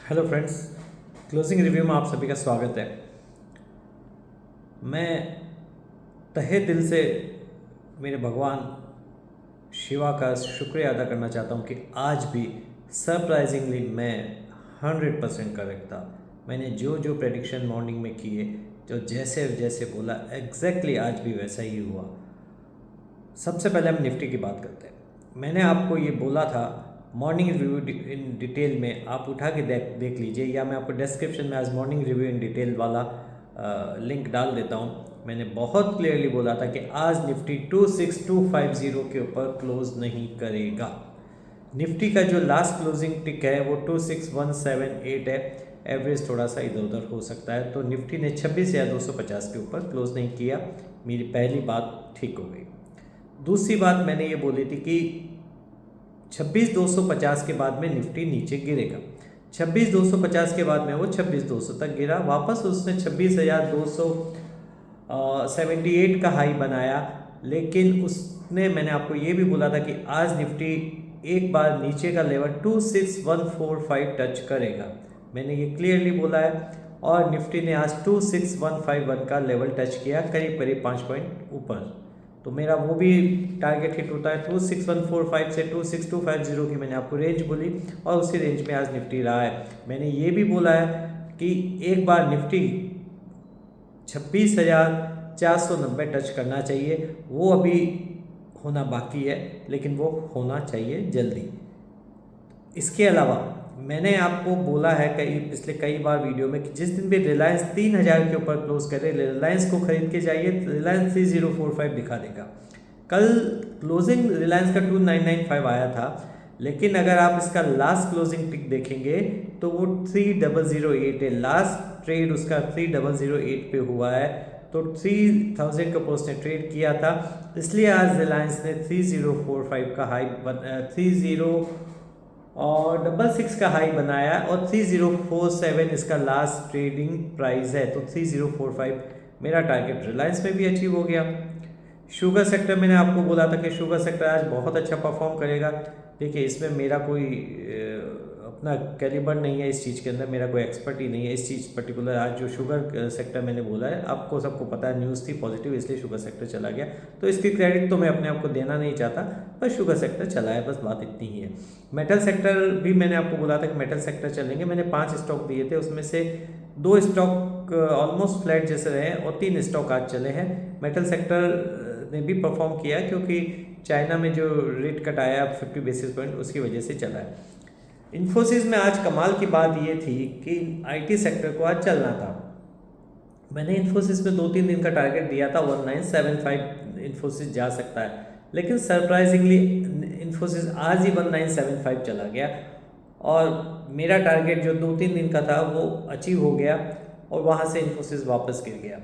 Hello friends, closing review में आप सभी का स्वागत है। मैं तहे दिल से मेरे भगवान शिवा का शुक्रिया अदा करना चाहता हूँ कि आज भी सरप्राइजिंगली मैं 100% करेक्ट था। मैंने जो जो प्रेडिक्शन मॉर्निंग में किए, जो जैसे जैसे बोला एग्जैक्टली आज भी वैसा ही हुआ। सबसे पहले हम निफ्टी की बात करते हैं। मैंने आपको ये बोला था मॉर्निंग रिव्यू इन डिटेल में, आप उठा के देख लीजिए, या मैं आपको डिस्क्रिप्शन में आज मॉर्निंग रिव्यू इन डिटेल वाला लिंक डाल देता हूँ। मैंने बहुत क्लियरली बोला था कि आज निफ्टी 26250 के ऊपर क्लोज नहीं करेगा। निफ्टी का जो लास्ट क्लोजिंग टिक है वो 26178 है। एवरेज थोड़ा सा इधर उधर हो सकता है, तो निफ्टी ने 26 या 250 के ऊपर क्लोज नहीं किया। मेरी पहली बात ठीक हो गई। दूसरी बात मैंने ये बोली थी कि 26,250 के बाद में निफ्टी नीचे गिरेगा। 26,250 के बाद में वो 26,200 तक गिरा, वापस उसने 26,278 का हाई बनाया। लेकिन उसने, मैंने आपको ये भी बोला था कि आज निफ्टी एक बार नीचे का लेवल 26145 टच करेगा। मैंने ये क्लियरली बोला है, और निफ्टी ने आज 26151 का लेवल टच किया, करीब करीब 5 पॉइंट ऊपर। तो मेरा वो भी टारगेट हिट होता है। 26145 से 26250 की मैंने आपको रेंज बोली, और उसी रेंज में आज निफ्टी रहा है। मैंने ये भी बोला है कि एक बार निफ्टी 26,490 टच करना चाहिए। वो अभी होना बाकी है, लेकिन वो होना चाहिए जल्दी। इसके अलावा मैंने आपको बोला है पिछले कई बार वीडियो में कि जिस दिन भी रिलायंस 3000 के ऊपर क्लोज करे, रिलायंस को खरीद के जाइए। रिलायंस 3045 दिखा देगा। कल क्लोजिंग रिलायंस का 2995 आया था, लेकिन अगर आप इसका लास्ट क्लोजिंग टिक देखेंगे तो वो 3008 है। लास्ट ट्रेड उसका 3008 पे हुआ है, तो 3000 का उसने ट्रेड किया था। इसलिए आज रिलायंस ने 3045 का हाई 3066 का हाई बनाया, और 3047 इसका लास्ट ट्रेडिंग प्राइस है। तो 3045 मेरा टारगेट रिलायंस में भी अचीव हो गया। शुगर सेक्टर मैंने आपको बोला था कि शुगर सेक्टर आज बहुत अच्छा परफॉर्म करेगा। देखिए, इसमें मेरा कोई अपना कैलिबर नहीं है, इस चीज़ के अंदर मेरा कोई एक्सपर्ट ही नहीं है इस चीज़ पर्टिकुलर। आज जो शुगर सेक्टर मैंने बोला है, आपको सबको पता है, न्यूज़ थी पॉजिटिव, इसलिए शुगर सेक्टर चला गया। तो इसकी क्रेडिट तो मैं अपने आप को देना नहीं चाहता, पर शुगर सेक्टर चला है, बस बात इतनी ही है। मेटल सेक्टर भी मैंने आपको बोला था कि मेटल सेक्टर चलेंगे। मैंने 5 स्टॉक दिए थे, उसमें से 2 स्टॉक ऑलमोस्ट फ्लैट जैसे रहे, और 3 स्टॉक आज चले हैं। मेटल सेक्टर ने भी परफॉर्म किया, क्योंकि चाइना में जो रेट कट आया 50 बेसिस पॉइंट, उसकी वजह से चला है। इन्फोसिस में आज कमाल की बात ये थी कि आईटी सेक्टर को आज चलना था। मैंने इन्फोसिस में 2-3 दिन का टारगेट दिया था, 1975 इन्फोसिस जा सकता है, लेकिन सरप्राइजिंगली इन्फोसिस आज ही 1975 चला गया, और मेरा टारगेट जो 2-3 दिन का था वो अचीव हो गया, और वहाँ से इन्फोसिस वापस गिर गया।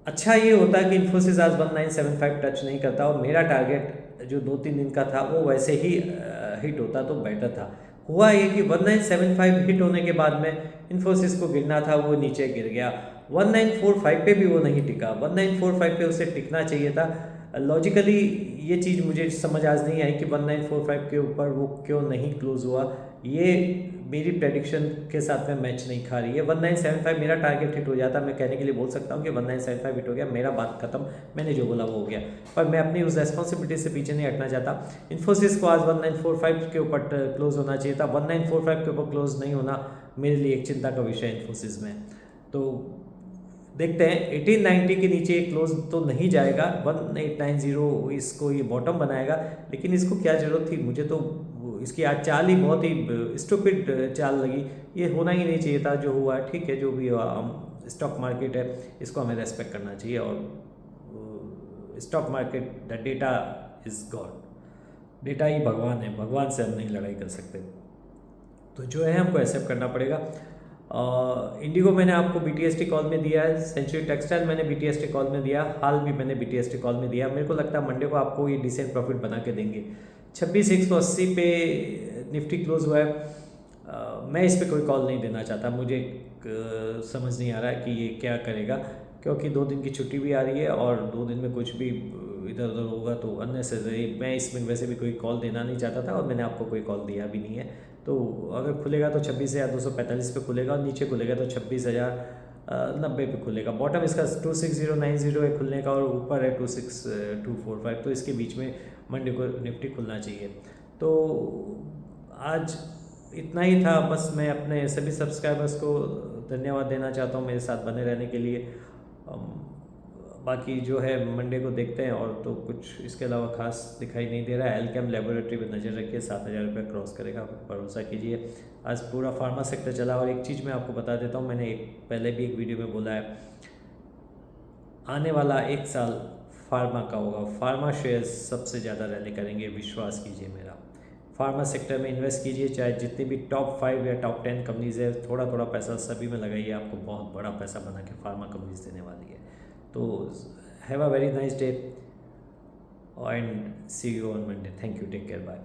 अच्छा ये होता है कि इन्फोसिस आज 1975 टच नहीं करता, और मेरा टारगेट जो 2-3 दिन का था वो वैसे ही हिट होता तो बेटर था। हुआ ये कि 1975 हिट होने के बाद में इन्फोसिस को गिरना था, वो नीचे गिर गया। 1945 पे भी वो नहीं टिका, 1945 पे उसे टिकना चाहिए था। लॉजिकली ये चीज़ मुझे समझ आज नहीं आई कि 1945 के ऊपर वो क्यों नहीं क्लोज हुआ। ये मेरी प्रेडिक्शन के साथ में मैच नहीं खा रही है। 1975 मेरा टारगेट हिट हो जाता, मैं कहने के लिए बोल सकता हूँ कि 1975 हिट हो गया, मेरा बात खत्म, मैंने जो बोला वो हो गया। पर मैं अपनी उस रेस्पॉन्सिबिलिटी से पीछे नहीं हटना चाहता। इन्फोसिस को आज 1945 के ऊपर क्लोज होना चाहिए था। 1945 के ऊपर क्लोज नहीं होना मेरे लिए एक चिंता का विषय है इन्फोसिस में। तो देखते हैं, 1890 के नीचे क्लोज तो नहीं जाएगा, 1890 इसको ये बॉटम बनाएगा, लेकिन इसको क्या ज़रूरत थी? मुझे तो इसकी आज चाल ही बहुत ही स्टूपिड चाल लगी। ये होना ही नहीं चाहिए था, जो हुआ ठीक है, जो भी हुआ। स्टॉक मार्केट है, इसको हमें रेस्पेक्ट करना चाहिए, और stock market the data is god, data ही भगवान है, भगवान से हम नहीं लड़ाई कर सकते। तो जो है हमको एक्सेप्ट करना पड़ेगा। इंडिगो मैंने आपको BTST कॉल में दिया है, सेंचुरी टेक्सटाइल मैंने BTST कॉल में दिया, हाल भी मैंने BTST कॉल में दिया। मेरे को लगता है मंडे को आपको ये डिसेंट प्रॉफिट बना के देंगे। 26,180 पे निफ्टी क्लोज हुआ है। मैं इस पर कोई कॉल नहीं देना चाहता, मुझे समझ नहीं आ रहा है कि ये क्या करेगा, क्योंकि 2 दिन की छुट्टी भी आ रही है, और 2 दिन में कुछ भी इधर उधर होगा तो अननेसेसरी। मैं इसमें वैसे भी कोई कॉल देना नहीं चाहता था, और मैंने आपको कोई कॉल दिया भी नहीं है। तो अगर खुलेगा तो 26,245 पे खुलेगा, और नीचे खुलेगा तो 26,090 पे खुलेगा। बॉटम इसका 26090 है खुलने का, और ऊपर है 26245, तो इसके बीच में मंडे को निफ्टी खुलना चाहिए। तो आज इतना ही था। बस मैं अपने सभी सब्सक्राइबर्स को धन्यवाद देना चाहता हूँ मेरे साथ बने रहने के लिए। बाकी जो है मंडे को देखते हैं, और तो कुछ इसके अलावा खास दिखाई नहीं दे रहा है। एल्केम लेबोरेटरी पे नज़र रखिए, 7,000 रुपये क्रॉस करेगा, भरोसा कीजिए। आज पूरा फार्मा सेक्टर चला। और एक चीज़ मैं आपको बता देता हूँ, मैंने पहले भी एक वीडियो में बोला है, आने वाला 1 साल फार्मा का होगा। फार्मा शेयर्स सबसे ज़्यादा रैली करेंगे, विश्वास कीजिए मेरा। फार्मा सेक्टर में इन्वेस्ट कीजिए, चाहे जितनी भी टॉप 5 या टॉप 10 कंपनीज़ है, थोड़ा थोड़ा पैसा सभी में लगाइए, आपको बहुत बड़ा पैसा बना के फार्मा कंपनीज देने वाली है। तो have a very nice day and see you on Monday. Thank you, take care, bye.